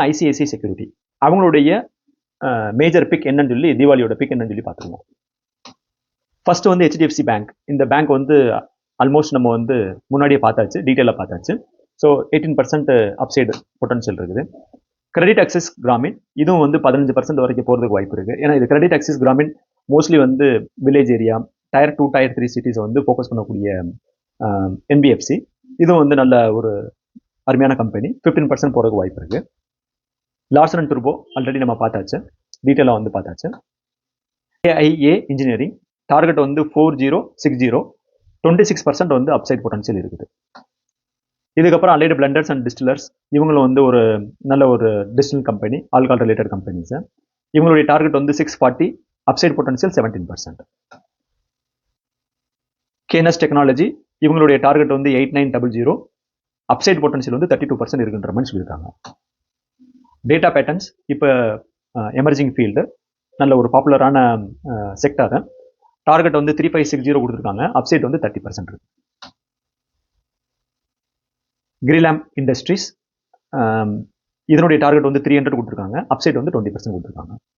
ICICI security அவங்களுடைய major big என்னன்னு சொல்லி தீபாவளியோட பிக் என்னன்னு சொல்லி பார்த்துருவோம். ஃபர்ஸ்ட் வந்து ஹெச்டிஎஃப்சி பேங்க். இந்த பேங்க் வந்து ஆல்மோஸ்ட் நம்ம வந்து முன்னாடியே பார்த்தாச்சு, டீட்டெயிலாக பார்த்தாச்சு. ஸோ 18% அப்சைடு பொட்டன்ஷியல் இருக்குது. கிரெடிட் ஆக்சிஸ் கிராமின் இதுவும் வந்து 15% வரைக்கும் போகிறதுக்கு வாய்ப்பு இருக்குது. ஏன்னா இது கிரெடிட் ஆக்சிஸ் கிராமின் மோஸ்ட்லி வந்து வில்லேஜ் ஏரியா, டயர் 2, டயர் 3 சிட்டிஸை வந்து ஃபோக்கஸ் பண்ணக்கூடிய என்பிஎஃப்சி. இதுவும் வந்து நல்ல ஒரு அருமையான கம்பெனி. 15% போகிறதுக்கு வாய்ப்பு இருக்குது. லார்சன் அண்ட் டர்போ ஆல்ரெடி நம்ம பார்த்தாச்சு, டீட்டெயிலாக வந்து பார்த்தாச்சு. ஏஐஏ இன்ஜினியரிங் டார்கெட் வந்து 4060, 26% வந்து அப்சைட் பொட்டன்ஷியல் இருக்குது. இதுக்கப்புறம் அலைடு பிளண்டர்ஸ் அண்ட் டிஸ்டிலர்ஸ் இவங்களும் வந்து ஒரு நல்ல ஒரு distil company, alcohol related companies. இவங்களுடைய டார்கெட் வந்து 640, அப்சைட் பொட்டன்ஷியல் 17%. கேனஸ் டெக்னாலஜி இவங்களுடைய டார்கெட் வந்து 8900, அப்சைட் பொட்டன்ஷியல் வந்து 32% இருக்குன்ற மாதிரி சொல்லியிருக்காங்க. டேட்டா பேட்டர்ன்ஸ் இப்போ எமர்ஜிங் ஃபீல்டு, நல்ல ஒரு பாப்புலரான செக்டார். டார்கெட் வந்து 3560 கொடுத்துருக்காங்க, அப்சைட் வந்து 30% இருக்கு. கிரிலாம் இண்டஸ்ட்ரீஸ் இதனுடைய டார்கெட் வந்து 300 கொடுத்துருக்காங்க, அப்சைட் வந்து 20% கொடுத்துருக்காங்க.